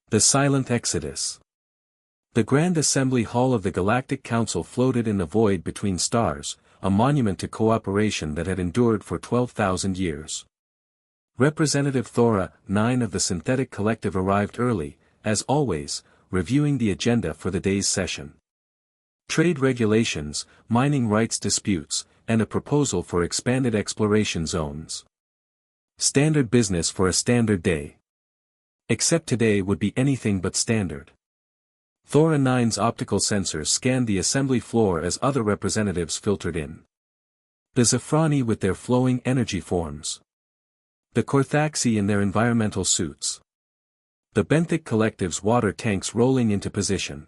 The Silent Exodus. The Grand Assembly Hall of the Galactic Council floated in the void between stars, a monument to cooperation that had endured for 12,000 years. Representative Thora, 9 of the Synthetic Collective arrived early, as always, reviewing the agenda for the day's session. Trade regulations, mining rights disputes, and a proposal for expanded exploration zones. Standard business for a standard day. Except today would be anything but standard. Thora 9's optical sensors scanned the assembly floor as other representatives filtered in. The Zephrani with their flowing energy forms. The Korthaxi in their environmental suits. The Benthic Collective's water tanks rolling into position.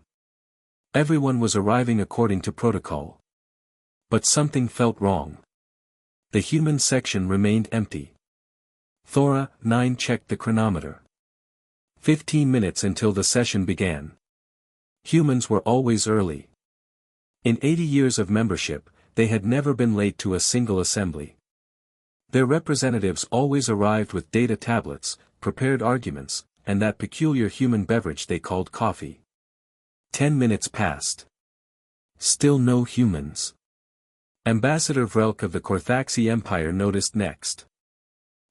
Everyone was arriving according to protocol. But something felt wrong. The human section remained empty. Thora 9 checked the chronometer. 15 minutes until the session began. Humans were always early. In 80 years of membership, they had never been late to a single assembly. Their representatives always arrived with data tablets, prepared arguments, and that peculiar human beverage they called coffee. 10 minutes passed. Still no humans. Ambassador Vrelk of the Korthaxi Empire noticed next.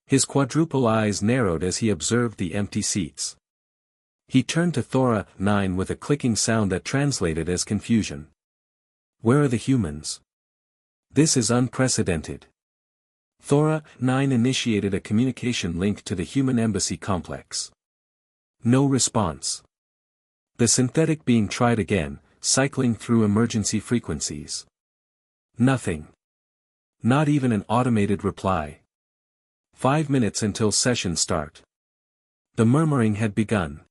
His quadruple eyes narrowed as he observed the empty seats. He turned to Thora 9 with a clicking sound that translated as confusion. Where are the humans? This is unprecedented. Thora 9 initiated a communication link to the human embassy complex. No response. The synthetic being tried again, cycling through emergency frequencies. Nothing. Not even an automated reply. 5 minutes until session start. The murmuring had begun.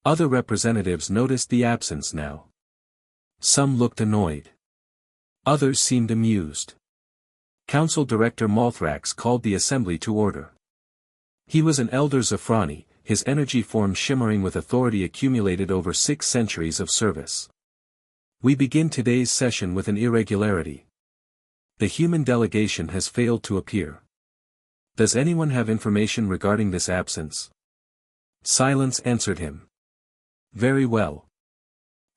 Other representatives noticed the absence now. Some looked annoyed. Others seemed amused. Council Director Malthrax called the assembly to order. He was an elder Zephrani, his energy form shimmering with authority accumulated over 6 centuries of service. We begin today's session with an irregularity. The human delegation has failed to appear. Does anyone have information regarding this absence? Silence answered him. Very well.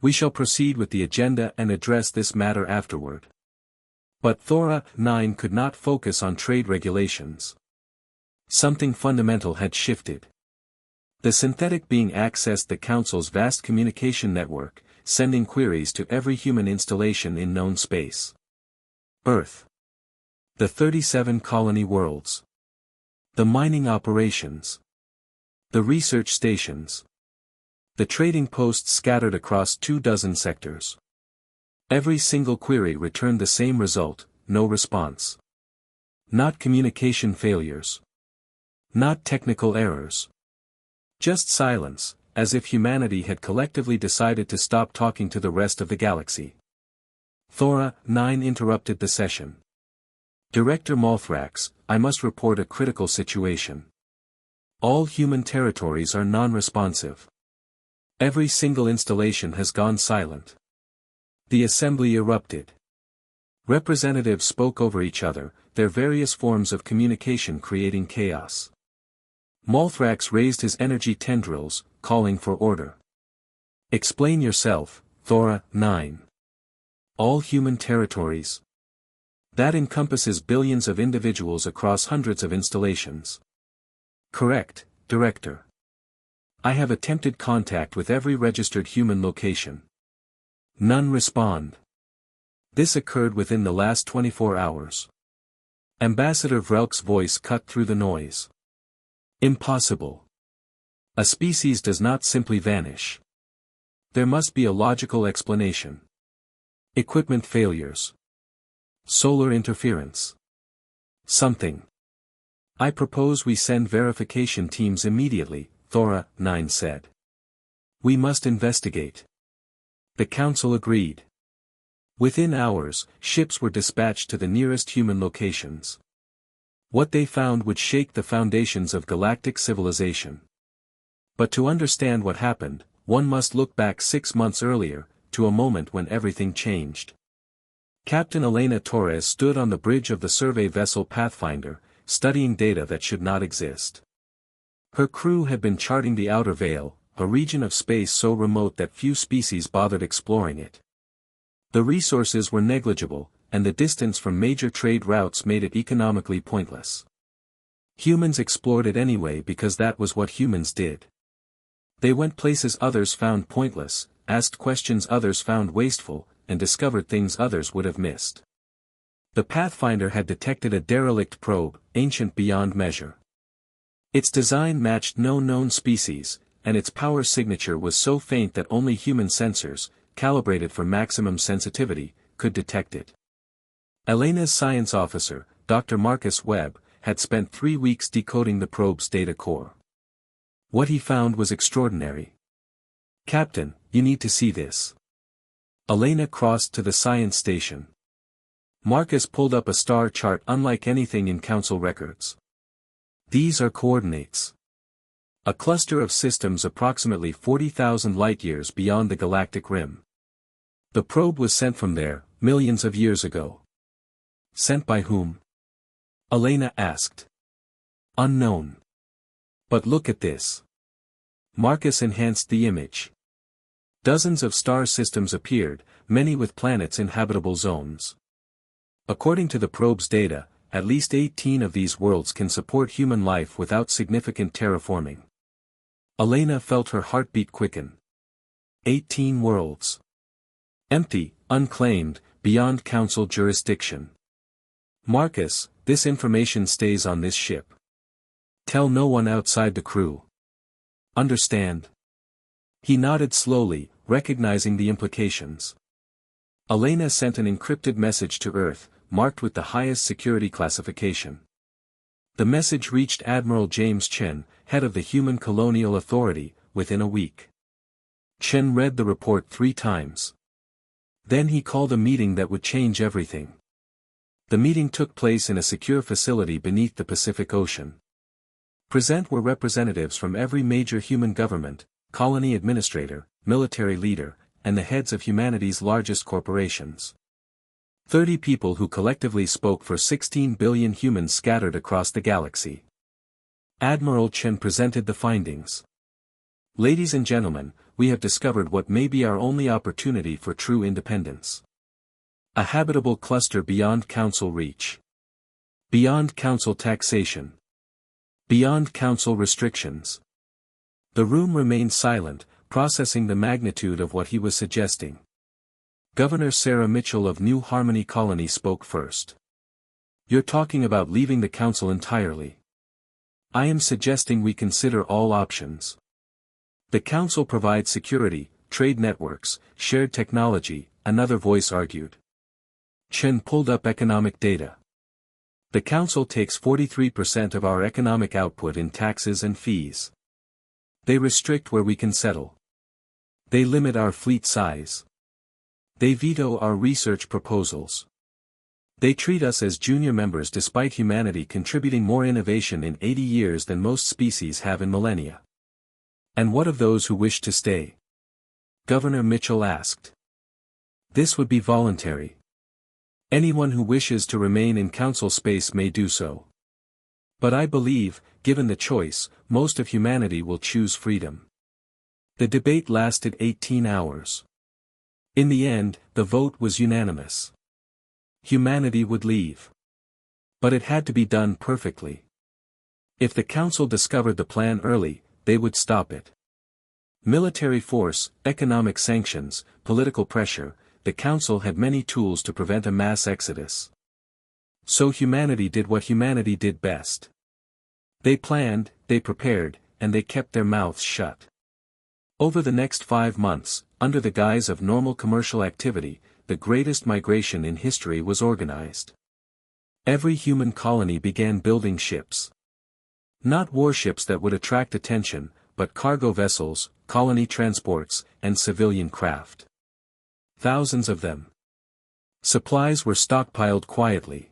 We shall proceed with the agenda and address this matter afterward. But Thora 9 could not focus on trade regulations. Something fundamental had shifted. The synthetic being accessed the Council's vast communication network, sending queries to every human installation in known space. Earth. The 37 colony worlds. The mining operations. The research stations. The trading posts scattered across 24 sectors. Every single query returned the same result, no response. Not communication failures. Not technical errors. Just silence, as if humanity had collectively decided to stop talking to the rest of the galaxy. Thora 9 interrupted the session. Director Malthrax, I must report a critical situation. All human territories are non-responsive. Every single installation has gone silent. The assembly erupted. Representatives spoke over each other, their various forms of communication creating chaos. Malthrax raised his energy tendrils, calling for order. Explain yourself, Thora 9. All human territories. That encompasses billions of individuals across hundreds of installations. Correct, Director. I have attempted contact with every registered human location. None respond. This occurred within the last 24 hours. Ambassador Vrelk's voice cut through the noise. Impossible. A species does not simply vanish. There must be a logical explanation. Equipment failures. Solar interference. Something. I propose we send verification teams immediately, Thora 9 said. We must investigate. The Council agreed. Within hours, ships were dispatched to the nearest human locations. What they found would shake the foundations of galactic civilization. But to understand what happened, one must look back 6 months earlier, to a moment when everything changed. Captain Elena Torres stood on the bridge of the survey vessel Pathfinder, studying data that should not exist. Her crew had been charting the outer veil, a region of space so remote that few species bothered exploring it. The resources were negligible, and the distance from major trade routes made it economically pointless. Humans explored it anyway because that was what humans did. They went places others found pointless, asked questions others found wasteful, and discovered things others would have missed. The Pathfinder had detected a derelict probe, ancient beyond measure. Its design matched no known species, and its power signature was so faint that only human sensors, calibrated for maximum sensitivity, could detect it. Elena's science officer, Dr. Marcus Webb, had spent 3 weeks decoding the probe's data core. What he found was extraordinary. "Captain, you need to see this." Elena crossed to the science station. Marcus pulled up a star chart unlike anything in Council records. "These are coordinates. A cluster of systems approximately 40,000 light-years beyond the galactic rim. The probe was sent from there, millions of years ago." "Sent by whom?" Elena asked. "Unknown. But look at this." Marcus enhanced the image. Dozens of star systems appeared, many with planets in habitable zones. According to the probe's data, at least 18 of these worlds can support human life without significant terraforming. Elena felt her heartbeat quicken. 18 worlds. Empty, unclaimed, beyond Council jurisdiction. "Marcus, this information stays on this ship. Tell no one outside the crew. Understand?" He nodded slowly, recognizing the implications. Elena sent an encrypted message to Earth, marked with the highest security classification. The message reached Admiral James Chen, head of the Human Colonial Authority, within a week. Chen read the report 3 times. Then he called a meeting that would change everything. The meeting took place in a secure facility beneath the Pacific Ocean. Present were representatives from every major human government, colony administrator, military leader, and the heads of humanity's largest corporations. 30 people who collectively spoke for 16 billion humans scattered across the galaxy. Admiral Chen presented the findings. "Ladies and gentlemen, we have discovered what may be our only opportunity for true independence. A habitable cluster beyond Council reach. Beyond Council taxation. Beyond Council restrictions." The room remained silent, processing the magnitude of what he was suggesting. Governor Sarah Mitchell of New Harmony Colony spoke first. "You're talking about leaving the Council entirely. I am suggesting we consider all options. The Council provides security, trade networks, shared technology," another voice argued. Chen pulled up economic data. "The Council takes 43% of our economic output in taxes and fees. They restrict where we can settle. They limit our fleet size. They veto our research proposals. They treat us as junior members despite humanity contributing more innovation in 80 years than most species have in millennia." "And what of those who wish to stay?" Governor Mitchell asked. "This would be voluntary. Anyone who wishes to remain in Council space may do so. But I believe, given the choice, most of humanity will choose freedom." The debate lasted 18 hours. In the end, the vote was unanimous. Humanity would leave. But it had to be done perfectly. If the Council discovered the plan early, they would stop it. Military force, economic sanctions, political pressure, the Council had many tools to prevent a mass exodus. So humanity did what humanity did best. They planned, they prepared, and they kept their mouths shut. Over the next 5 months, under the guise of normal commercial activity, the greatest migration in history was organized. Every human colony began building ships. Not warships that would attract attention, but cargo vessels, colony transports, and civilian craft. Thousands of them. Supplies were stockpiled quietly.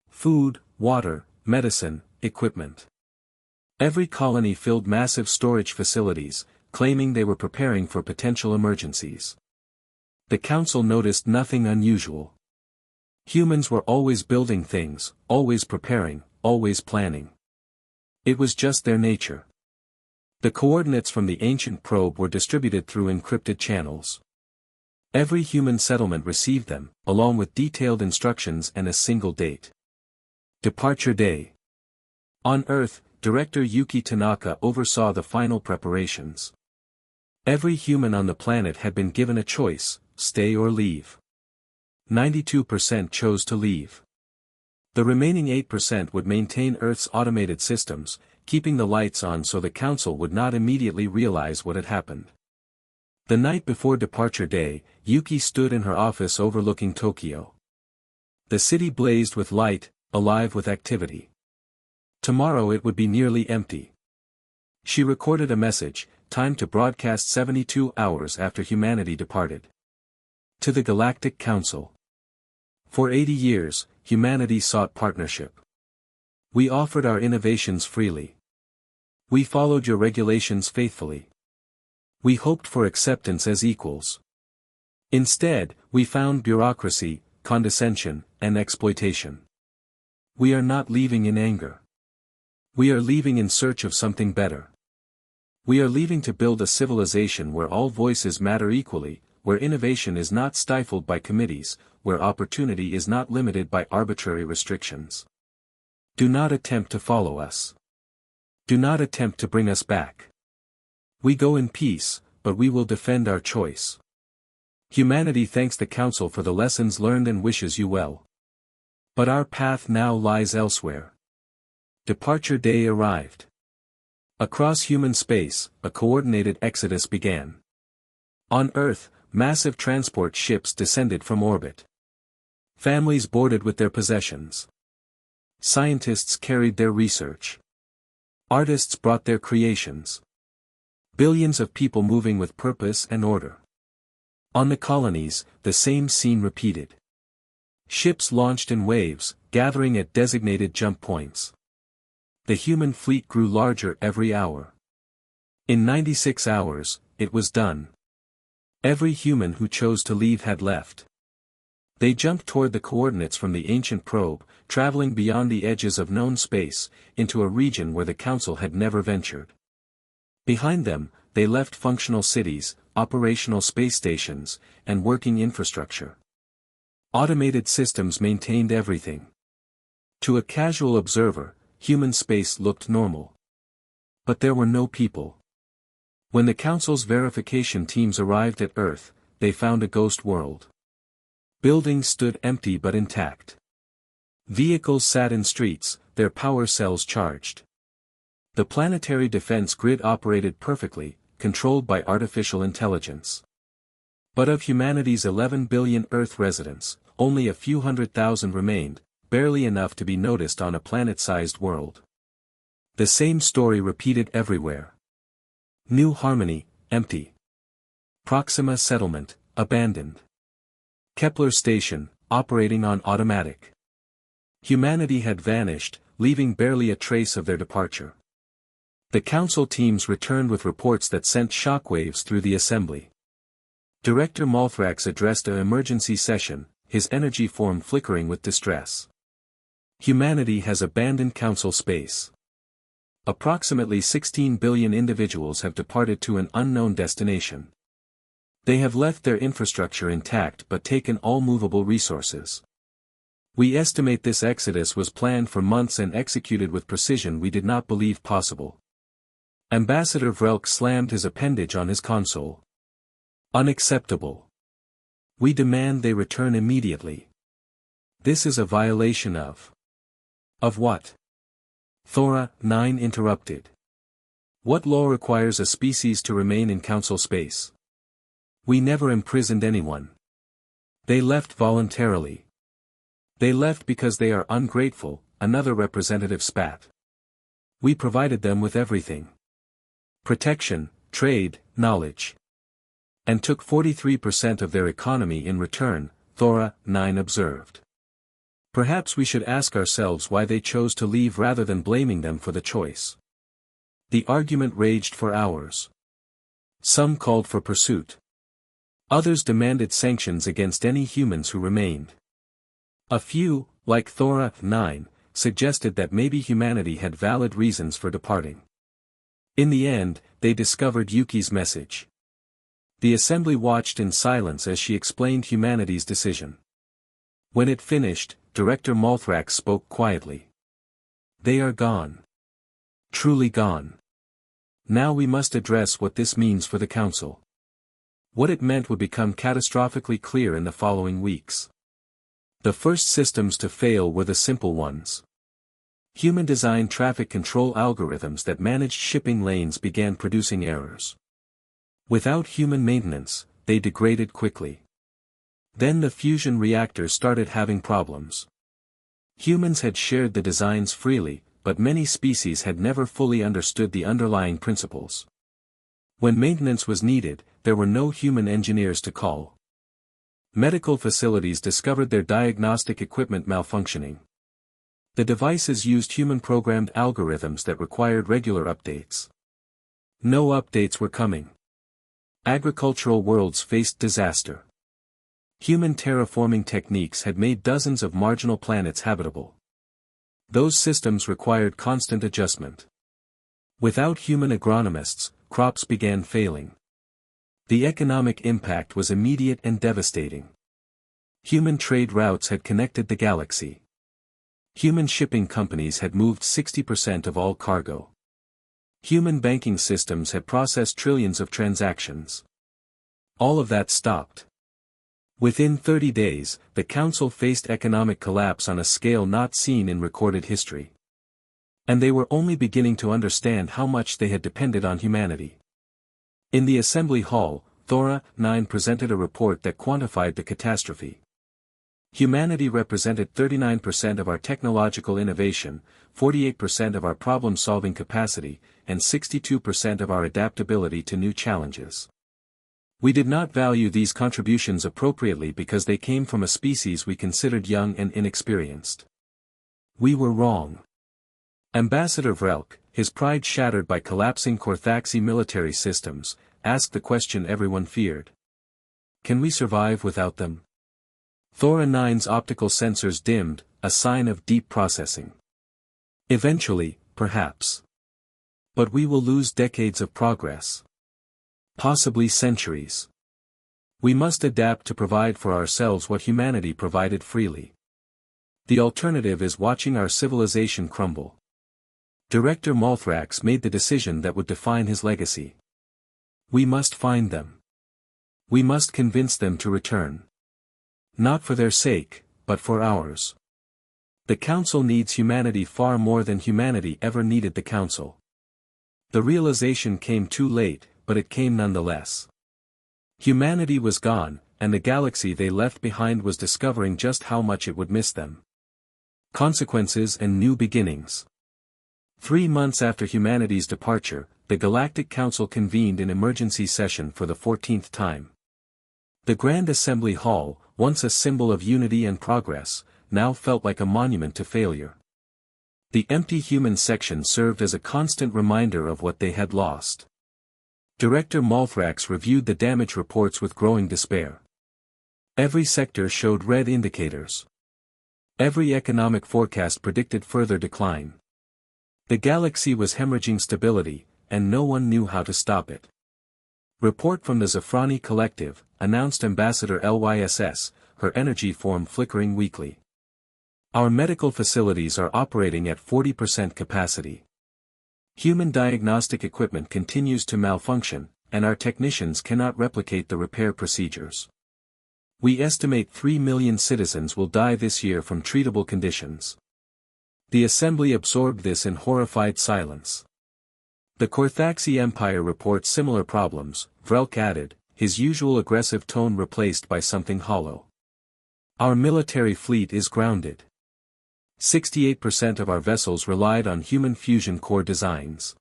Food, water, medicine, equipment. Every colony filled massive storage facilities, claiming they were preparing for potential emergencies. The Council noticed nothing unusual. Humans were always building things, always preparing, always planning. It was just their nature. The coordinates from the ancient probe were distributed through encrypted channels. Every human settlement received them, along with detailed instructions and a single date. Departure day. On Earth, Director Yuki Tanaka oversaw the final preparations. Every human on the planet had been given a choice, stay or leave. 92% chose to leave. The remaining 8% would maintain Earth's automated systems, keeping the lights on so the Council would not immediately realize what had happened. The night before departure day, Yuki stood in her office overlooking Tokyo. The city blazed with light, alive with activity. Tomorrow it would be nearly empty. She recorded a message, timed to broadcast 72 hours after humanity departed. To the Galactic Council. For 80 years, humanity sought partnership. We offered our innovations freely. We followed your regulations faithfully. We hoped for acceptance as equals. Instead, we found bureaucracy, condescension, and exploitation. We are not leaving in anger. We are leaving in search of something better. We are leaving to build a civilization where all voices matter equally, where innovation is not stifled by committees, where opportunity is not limited by arbitrary restrictions. Do not attempt to follow us. Do not attempt to bring us back. We go in peace, but we will defend our choice. Humanity thanks the Council for the lessons learned and wishes you well. But our path now lies elsewhere. Departure day arrived. Across human space, a coordinated exodus began. On Earth, massive transport ships descended from orbit. Families boarded with their possessions. Scientists carried their research. Artists brought their creations. Billions of people moving with purpose and order. On the colonies, the same scene repeated. Ships launched in waves, gathering at designated jump points. The human fleet grew larger every hour. In 96 hours, it was done. Every human who chose to leave had left. They jumped toward the coordinates from the ancient probe, traveling beyond the edges of known space, into a region where the Council had never ventured. Behind them, they left functional cities, operational space stations, and working infrastructure. Automated systems maintained everything. To a casual observer, human space looked normal. But there were no people. When the Council's verification teams arrived at Earth, they found a ghost world. Buildings stood empty but intact. Vehicles sat in streets, their power cells charged. The planetary defense grid operated perfectly, controlled by artificial intelligence. But of humanity's 11 billion Earth residents, only a few 100,000 remained, barely enough to be noticed on a planet-sized world. The same story repeated everywhere. New Harmony, empty. Proxima Settlement, abandoned. Kepler Station, operating on automatic. Humanity had vanished, leaving barely a trace of their departure. The Council teams returned with reports that sent shockwaves through the assembly. Director Malthrax addressed an emergency session, his energy form flickering with distress. Humanity has abandoned Council space. Approximately 16 billion individuals have departed to an unknown destination. They have left their infrastructure intact but taken all movable resources. We estimate this exodus was planned for months and executed with precision we did not believe possible. Ambassador Vrelk slammed his appendage on his console. Unacceptable. We demand they return immediately. This is a violation of what? Thora, 9 interrupted. What law requires a species to remain in Council space? We never imprisoned anyone. They left voluntarily. They left because they are ungrateful, another representative spat. We provided them with everything. Protection, trade, knowledge. And took 43% of their economy in return, Thora, 9 observed. Perhaps we should ask ourselves why they chose to leave rather than blaming them for the choice. The argument raged for hours. Some called for pursuit. Others demanded sanctions against any humans who remained. A few, like Thora, 9, suggested that maybe humanity had valid reasons for departing. In the end, they discovered Yuki's message. The assembly watched in silence as she explained humanity's decision. When it finished, Director Malthrax spoke quietly. They are gone. Truly gone. Now we must address what this means for the Council. What it meant would become catastrophically clear in the following weeks. The first systems to fail were the simple ones. Human-designed traffic control algorithms that managed shipping lanes began producing errors. Without human maintenance, they degraded quickly. Then the fusion reactors started having problems. Humans had shared the designs freely, but many species had never fully understood the underlying principles. When maintenance was needed, there were no human engineers to call. Medical facilities discovered their diagnostic equipment malfunctioning. The devices used human-programmed algorithms that required regular updates. No updates were coming. Agricultural worlds faced disaster. Human terraforming techniques had made dozens of marginal planets habitable. Those systems required constant adjustment. Without human agronomists, crops began failing. The economic impact was immediate and devastating. Human trade routes had connected the galaxy. Human shipping companies had moved 60% of all cargo. Human banking systems had processed trillions of transactions. All of that stopped. Within 30 days, the Council faced economic collapse on a scale not seen in recorded history. And they were only beginning to understand how much they had depended on humanity. In the Assembly Hall, Thora 9 presented a report that quantified the catastrophe. Humanity represented 39% of our technological innovation, 48% of our problem-solving capacity, and 62% of our adaptability to new challenges. We did not value these contributions appropriately because they came from a species we considered young and inexperienced. We were wrong. Ambassador Vrelk, his pride shattered by collapsing Korthaxi military systems, asked the question everyone feared. Can we survive without them? Thora 9's optical sensors dimmed, a sign of deep processing. Eventually, perhaps. But we will lose decades of progress. Possibly centuries. We must adapt to provide for ourselves what humanity provided freely. The alternative is watching our civilization crumble. Director Malthrax made the decision that would define his legacy. We must find them. We must convince them to return. Not for their sake, but for ours. The Council needs humanity far more than humanity ever needed the Council. The realization came too late, but it came nonetheless. Humanity was gone, and the galaxy they left behind was discovering just how much it would miss them. Consequences and new beginnings. 3 months after humanity's departure, the Galactic Council convened in emergency session for the 14th time. The Grand Assembly Hall, once a symbol of unity and progress, now felt like a monument to failure. The empty human section served as a constant reminder of what they had lost. Director Malthrax reviewed the damage reports with growing despair. Every sector showed red indicators. Every economic forecast predicted further decline. The galaxy was hemorrhaging stability, and no one knew how to stop it. Report from the Zafrani Collective, announced Ambassador Lyss, her energy form flickering weakly. Our medical facilities are operating at 40% capacity. Human diagnostic equipment continues to malfunction, and our technicians cannot replicate the repair procedures. We estimate 3 million citizens will die this year from treatable conditions. The Assembly absorbed this in horrified silence. The Korthaxi Empire reports similar problems, Vrelk added, his usual aggressive tone replaced by something hollow. Our military fleet is grounded. 68% of our vessels relied on human fusion core designs.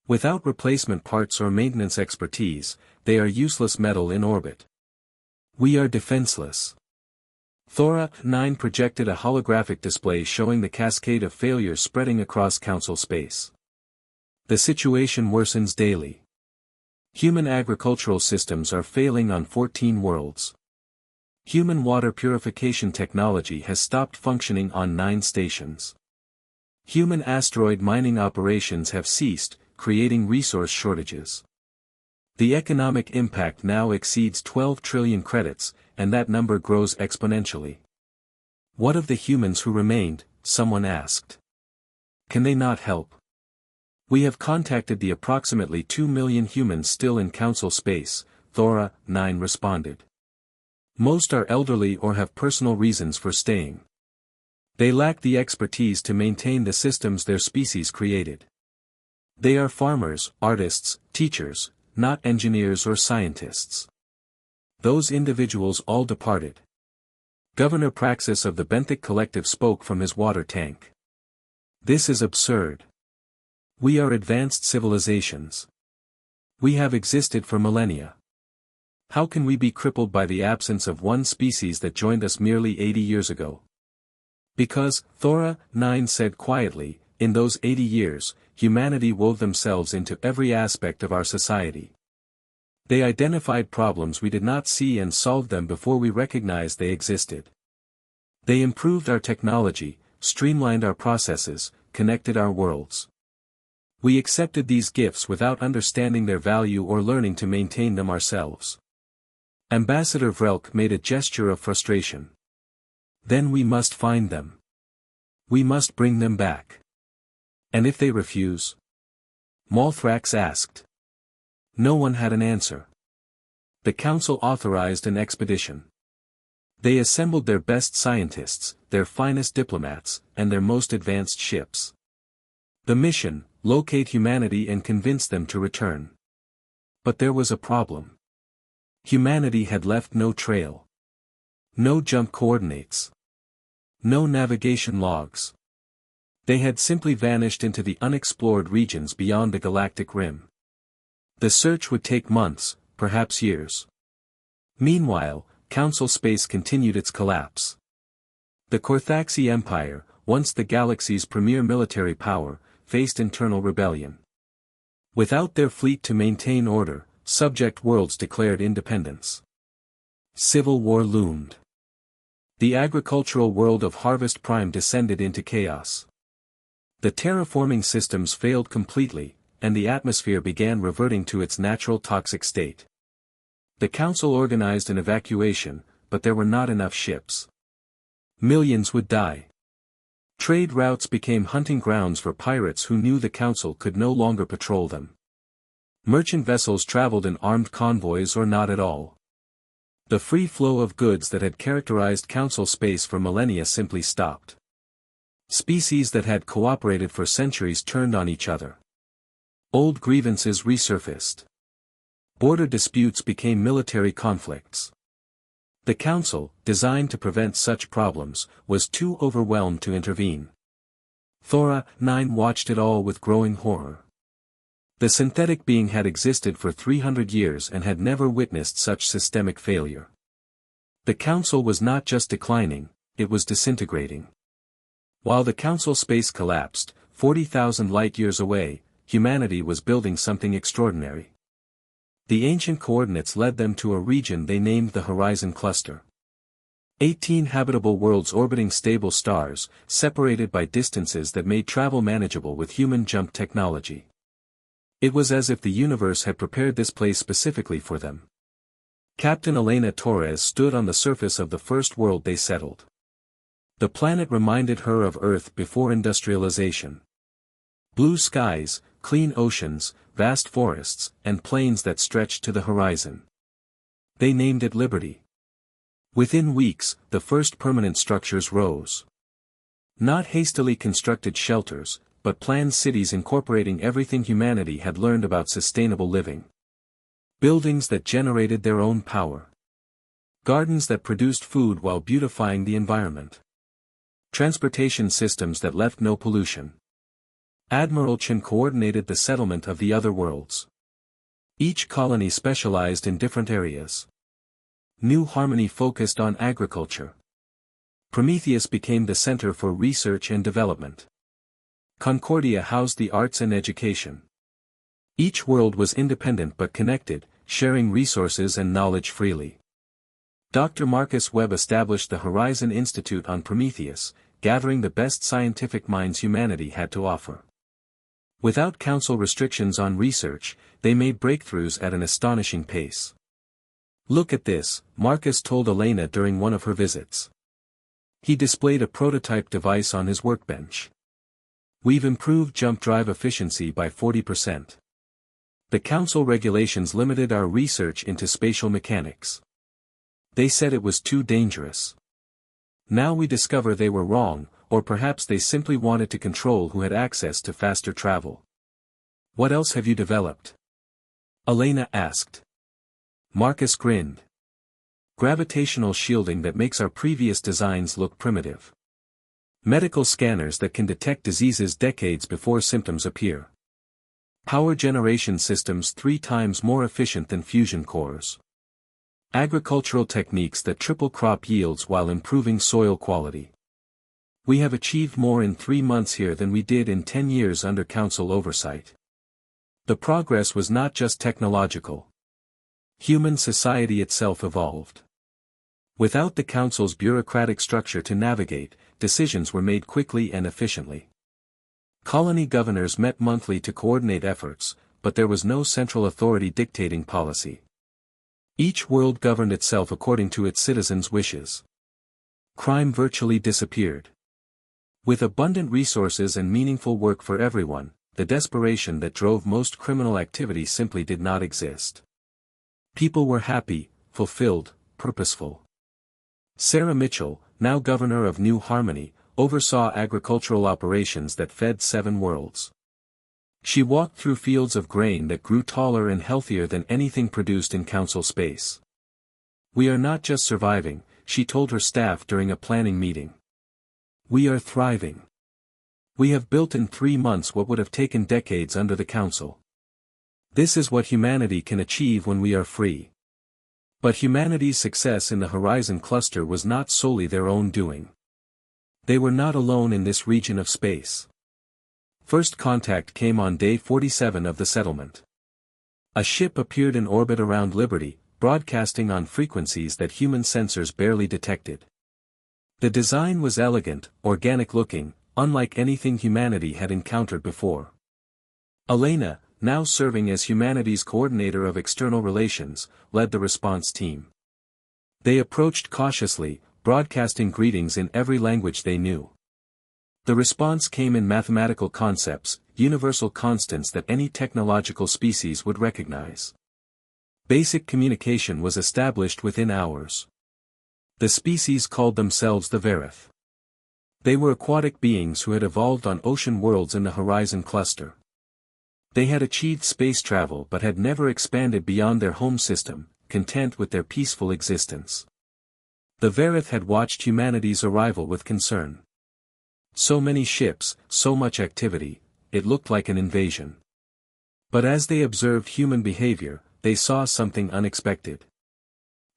Without replacement parts or maintenance expertise, they are useless metal in orbit. We are defenseless. Thora 9 projected a holographic display showing the cascade of failures spreading across Council space. The situation worsens daily. Human agricultural systems are failing on 14 worlds. Human water purification technology has stopped functioning on 9 stations. Human asteroid mining operations have ceased, creating resource shortages. The economic impact now exceeds 12 trillion credits, and that number grows exponentially. What of the humans who remained? Someone asked. Can they not help? We have contacted the approximately 2 million humans still in Council space, Thora, 9 responded. Most are elderly or have personal reasons for staying. They lack the expertise to maintain the systems their species created. They are farmers, artists, teachers, not engineers or scientists. Those individuals all departed. Governor Praxis of the Benthic Collective spoke from his water tank. This is absurd. We are advanced civilizations. We have existed for millennia. How can we be crippled by the absence of one species that joined us merely 80 years ago? Because, Thora, 9 said quietly, in those 80 years, humanity wove themselves into every aspect of our society. They identified problems we did not see and solved them before we recognized they existed. They improved our technology, streamlined our processes, connected our worlds. We accepted these gifts without understanding their value or learning to maintain them ourselves. Ambassador Vrelk made a gesture of frustration. Then we must find them. We must bring them back. And if they refuse? Malthrax asked. No one had an answer. The council authorized an expedition. They assembled their best scientists, their finest diplomats, and their most advanced ships. The mission, locate humanity and convince them to return. But there was a problem. Humanity had left no trail. No jump coordinates. No navigation logs. They had simply vanished into the unexplored regions beyond the galactic rim. The search would take months, perhaps years. Meanwhile, Council space continued its collapse. The Korthaxi Empire, once the galaxy's premier military power, faced internal rebellion. Without their fleet to maintain order, subject worlds declared independence. Civil war loomed. The agricultural world of Harvest Prime descended into chaos. The terraforming systems failed completely, and the atmosphere began reverting to its natural toxic state. The council organized an evacuation, but there were not enough ships. Millions would die. Trade routes became hunting grounds for pirates who knew the council could no longer patrol them. Merchant vessels traveled in armed convoys or not at all. The free flow of goods that had characterized council space for millennia simply stopped. Species that had cooperated for centuries turned on each other. Old grievances resurfaced. Border disputes became military conflicts. The council, designed to prevent such problems, was too overwhelmed to intervene. Thora, 9 watched it all with growing horror. The synthetic being had existed for 300 years and had never witnessed such systemic failure. The council was not just declining, it was disintegrating. While the council space collapsed, 40,000 light-years away, humanity was building something extraordinary. The ancient coordinates led them to a region they named the Horizon Cluster. 18 habitable worlds orbiting stable stars, separated by distances that made travel manageable with human jump technology. It was as if the universe had prepared this place specifically for them. Captain Elena Torres stood on the surface of the first world they settled. The planet reminded her of Earth before industrialization. Blue skies, clean oceans, vast forests, and plains that stretched to the horizon. They named it Liberty. Within weeks, the first permanent structures rose. Not hastily constructed shelters, but planned cities incorporating everything humanity had learned about sustainable living. Buildings that generated their own power. Gardens that produced food while beautifying the environment. Transportation systems that left no pollution. Admiral Chen coordinated the settlement of the other worlds. Each colony specialized in different areas. New Harmony focused on agriculture. Prometheus became the center for research and development. Concordia housed the arts and education. Each world was independent but connected, sharing resources and knowledge freely. Dr. Marcus Webb established the Horizon Institute on Prometheus, gathering the best scientific minds humanity had to offer. Without council restrictions on research, they made breakthroughs at an astonishing pace. "Look at this," Marcus told Elena during one of her visits. He displayed a prototype device on his workbench. "We've improved jump drive efficiency by 40%. The council regulations limited our research into spatial mechanics. They said it was too dangerous. Now we discover they were wrong, or perhaps they simply wanted to control who had access to faster travel." "What else have you developed?" Elena asked. Marcus grinned. "Gravitational shielding that makes our previous designs look primitive. Medical scanners that can detect diseases decades before symptoms appear. Power generation systems 3 times more efficient than fusion cores. Agricultural techniques that triple crop yields while improving soil quality. We have achieved more in 3 months here than we did in 10 years under council oversight." The progress was not just technological. Human society itself evolved. Without the council's bureaucratic structure to navigate, decisions were made quickly and efficiently. Colony governors met monthly to coordinate efforts, but there was no central authority dictating policy. Each world governed itself according to its citizens' wishes. Crime virtually disappeared. With abundant resources and meaningful work for everyone, the desperation that drove most criminal activity simply did not exist. People were happy, fulfilled, purposeful. Sarah Mitchell, now governor of New Harmony, oversaw agricultural operations that fed 7 worlds. She walked through fields of grain that grew taller and healthier than anything produced in council space. "We are not just surviving," she told her staff during a planning meeting. "We are thriving. We have built in 3 months what would have taken decades under the council. This is what humanity can achieve when we are free." But humanity's success in the Horizon Cluster was not solely their own doing. They were not alone in this region of space. First contact came on day 47 of the settlement. A ship appeared in orbit around Liberty, broadcasting on frequencies that human sensors barely detected. The design was elegant, organic-looking, unlike anything humanity had encountered before. Elena, now serving as humanity's coordinator of external relations, led the response team. They approached cautiously, broadcasting greetings in every language they knew. The response came in mathematical concepts, universal constants that any technological species would recognize. Basic communication was established within hours. The species called themselves the Verith. They were aquatic beings who had evolved on ocean worlds in the Horizon Cluster. They had achieved space travel but had never expanded beyond their home system, content with their peaceful existence. The Verith had watched humanity's arrival with concern. So many ships, so much activity, it looked like an invasion. But as they observed human behavior, they saw something unexpected.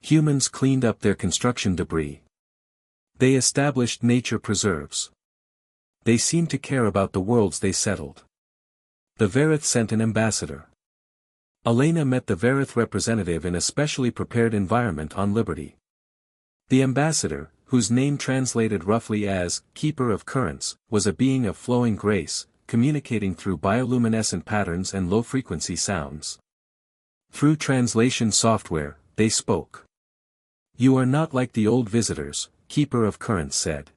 Humans cleaned up their construction debris. They established nature preserves. They seemed to care about the worlds they settled. The Verith sent an ambassador. Elena met the Verith representative in a specially prepared environment on Liberty. The ambassador, whose name translated roughly as "keeper of currents," was a being of flowing grace, communicating through bioluminescent patterns and low-frequency sounds. Through translation software, they spoke. "You are not like the old visitors," Keeper of Currents said.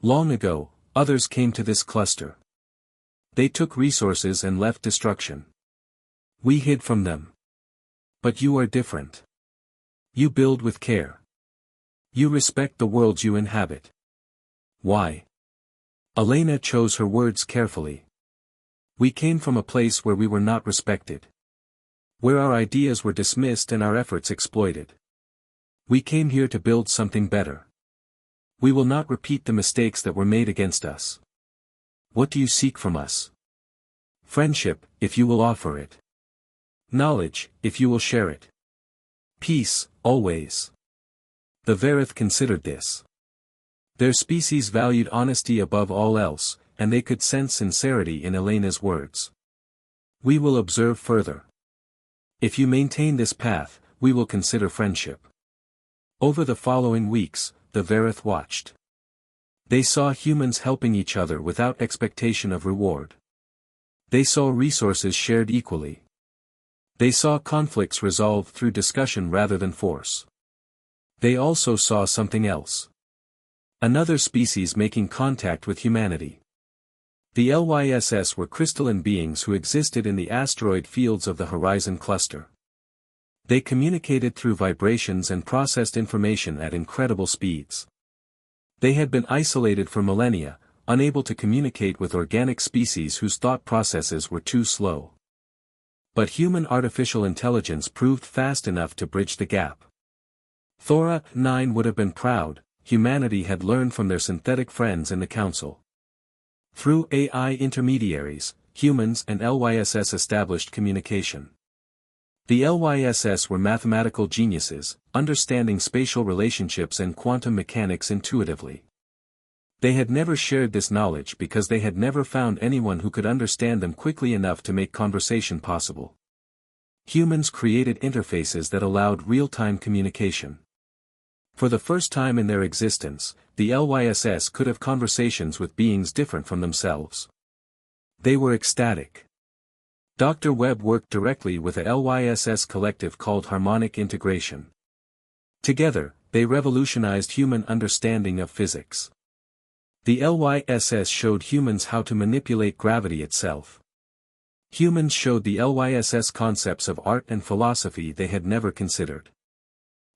"Long ago, others came to this cluster. They took resources and left destruction. We hid from them. But you are different. You build with care. You respect the worlds you inhabit." "Why?" Elena chose her words carefully. "We came from a place where we were not respected. Where our ideas were dismissed and our efforts exploited. We came here to build something better. We will not repeat the mistakes that were made against us. What do you seek from us? Friendship, if you will offer it. Knowledge, if you will share it. Peace, always." The Verith considered this. Their species valued honesty above all else, and they could sense sincerity in Elena's words. "We will observe further. If you maintain this path, we will consider friendship." Over the following weeks, the Verith watched. They saw humans helping each other without expectation of reward. They saw resources shared equally. They saw conflicts resolved through discussion rather than force. They also saw something else. Another species making contact with humanity. The LYSS were crystalline beings who existed in the asteroid fields of the Horizon Cluster. They communicated through vibrations and processed information at incredible speeds. They had been isolated for millennia, unable to communicate with organic species whose thought processes were too slow. But human artificial intelligence proved fast enough to bridge the gap. Thora 9 would have been proud. Humanity had learned from their synthetic friends in the Council. Through AI intermediaries, humans and LYSS established communication. The LYSS were mathematical geniuses, understanding spatial relationships and quantum mechanics intuitively. They had never shared this knowledge because they had never found anyone who could understand them quickly enough to make conversation possible. Humans created interfaces that allowed real-time communication. For the first time in their existence, the LYSS could have conversations with beings different from themselves. They were ecstatic. Dr. Webb worked directly with a LYSS collective called Harmonic Integration. Together, they revolutionized human understanding of physics. The LYSS showed humans how to manipulate gravity itself. Humans showed the LYSS concepts of art and philosophy they had never considered.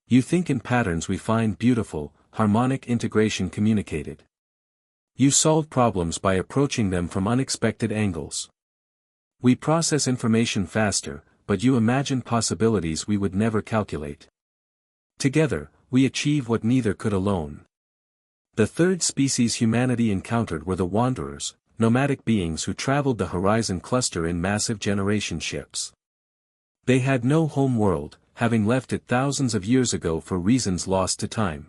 You think in patterns we find beautiful, Harmonic Integration communicated. You solve problems by approaching them from unexpected angles. We process information faster, but you imagine possibilities we would never calculate. Together, we achieve what neither could alone. The third species humanity encountered were the Wanderers, nomadic beings who traveled the Horizon Cluster in massive generation ships. They had no home world, having left it thousands of years ago for reasons lost to time.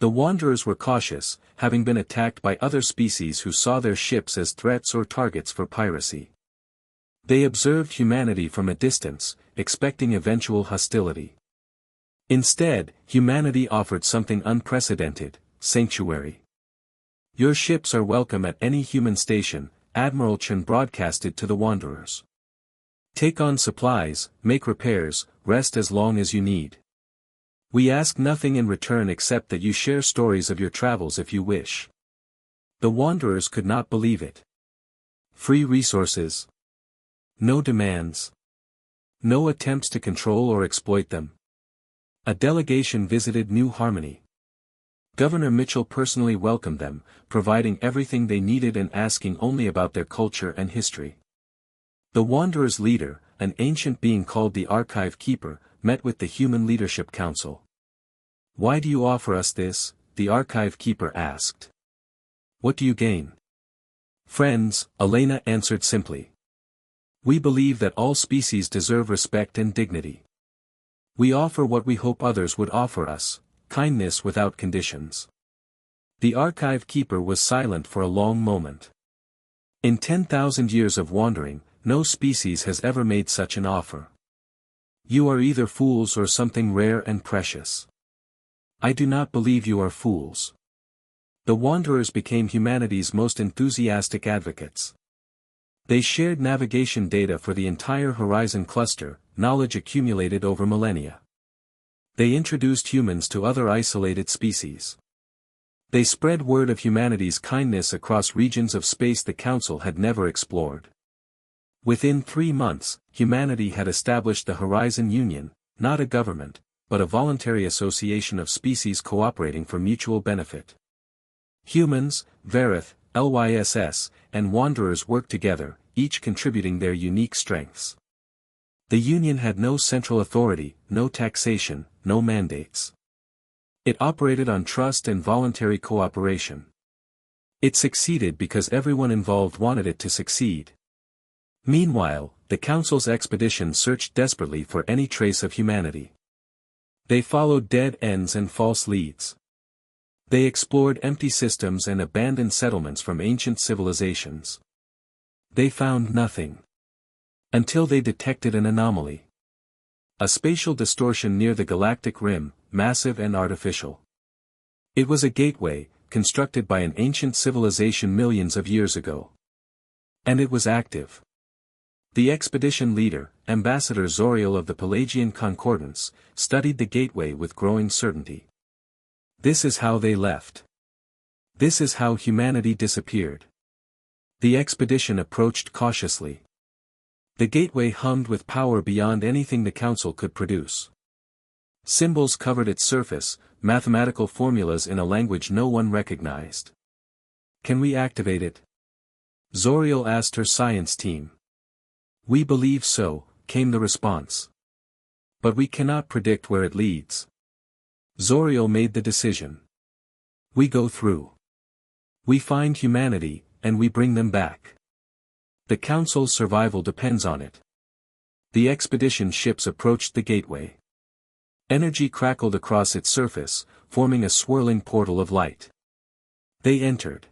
The Wanderers were cautious, having been attacked by other species who saw their ships as threats or targets for piracy. They observed humanity from a distance, expecting eventual hostility. Instead, humanity offered something unprecedented: sanctuary. Your ships are welcome at any human station, Admiral Chen broadcasted to the Wanderers. Take on supplies, make repairs, rest as long as you need. We ask nothing in return except that you share stories of your travels if you wish. The Wanderers could not believe it. Free resources. No demands. No attempts to control or exploit them. A delegation visited New Harmony. Governor Mitchell personally welcomed them, providing everything they needed and asking only about their culture and history. The Wanderers' leader, an ancient being called the Archive Keeper, met with the Human Leadership Council. "Why do you offer us this?" the Archive Keeper asked. "What do you gain?" "Friends," Elena answered simply. "We believe that all species deserve respect and dignity. We offer what we hope others would offer us: kindness without conditions." The Archive Keeper was silent for a long moment. In 10,000 years of wandering, no species has ever made such an offer. You are either fools or something rare and precious. I do not believe you are fools. The Wanderers became humanity's most enthusiastic advocates. They shared navigation data for the entire Horizon Cluster, knowledge accumulated over millennia. They introduced humans to other isolated species. They spread word of humanity's kindness across regions of space the Council had never explored. Within 3 months, humanity had established the Horizon Union, not a government, but a voluntary association of species cooperating for mutual benefit. Humans, Verith, LYSS, and Wanderers worked together, each contributing their unique strengths. The Union had no central authority, no taxation, no mandates. It operated on trust and voluntary cooperation. It succeeded because everyone involved wanted it to succeed. Meanwhile, the Council's expedition searched desperately for any trace of humanity. They followed dead ends and false leads. They explored empty systems and abandoned settlements from ancient civilizations. They found nothing. Until they detected an anomaly. A spatial distortion near the galactic rim, massive and artificial. It was a gateway, constructed by an ancient civilization millions of years ago. And it was active. The expedition leader, Ambassador Zoriel of the Pelagian Concordance, studied the gateway with growing certainty. This is how they left. This is how humanity disappeared. The expedition approached cautiously. The gateway hummed with power beyond anything the council could produce. Symbols covered its surface, mathematical formulas in a language no one recognized. Can we activate it? Zoriel asked her science team. We believe so, came the response. But we cannot predict where it leads. Zoriel made the decision. We go through. We find humanity, and we bring them back. The council's survival depends on it. The expedition ships approached the gateway. Energy crackled across its surface, forming a swirling portal of light. They entered.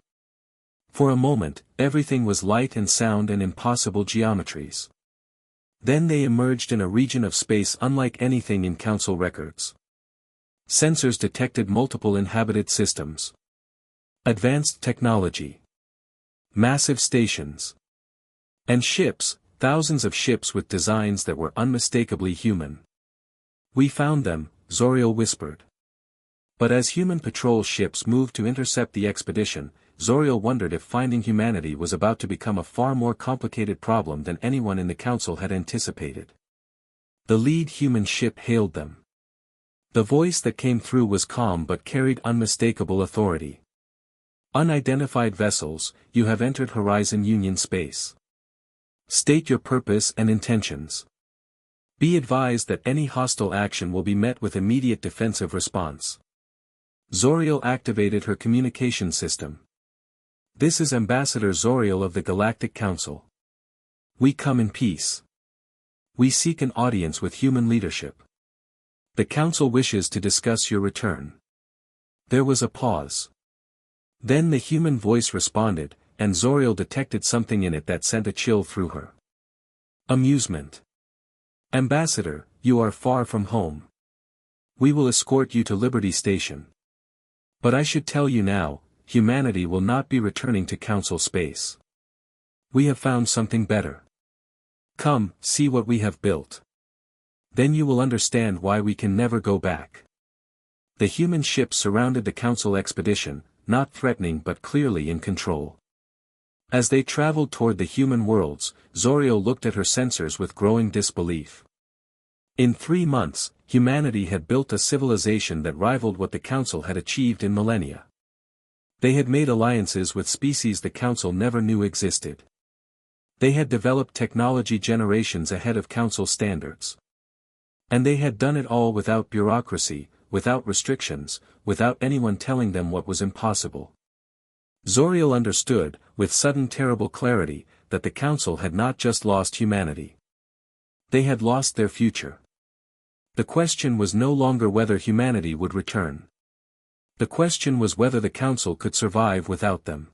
For a moment, everything was light and sound and impossible geometries. Then they emerged in a region of space unlike anything in council records. Sensors detected multiple inhabited systems. Advanced technology. Massive stations. And ships, thousands of ships with designs that were unmistakably human. We found them, Zoriel whispered. But as human patrol ships moved to intercept the expedition, Zoriel wondered if finding humanity was about to become a far more complicated problem than anyone in the council had anticipated. The lead human ship hailed them. The voice that came through was calm but carried unmistakable authority. Unidentified vessels, you have entered Horizon Union space. State your purpose and intentions. Be advised that any hostile action will be met with immediate defensive response. Zoriel activated her communication system. This is Ambassador Zoriel of the Galactic Council. We come in peace. We seek an audience with human leadership. The Council wishes to discuss your return. There was a pause. Then the human voice responded, and Zoriel detected something in it that sent a chill through her. Amusement. Ambassador, you are far from home. We will escort you to Liberty Station. But I should tell you now, humanity will not be returning to Council space. We have found something better. Come, see what we have built. Then you will understand why we can never go back. The human ships surrounded the Council expedition, not threatening but clearly in control. As they traveled toward the human worlds, Zoriel looked at her sensors with growing disbelief. In 3 months, humanity had built a civilization that rivaled what the Council had achieved in millennia. They had made alliances with species the Council never knew existed. They had developed technology generations ahead of Council standards. And they had done it all without bureaucracy, without restrictions, without anyone telling them what was impossible. Zoriel understood, with sudden terrible clarity, that the Council had not just lost humanity. They had lost their future. The question was no longer whether humanity would return. The question was whether the Council could survive without them.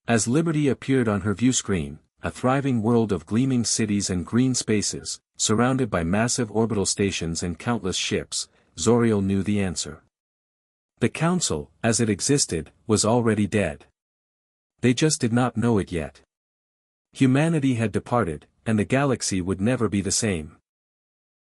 As Liberty appeared on her view screen, a thriving world of gleaming cities and green spaces, surrounded by massive orbital stations and countless ships, Zoriel knew the answer. The Council, as it existed, was already dead. They just did not know it yet. Humanity had departed, and the galaxy would never be the same.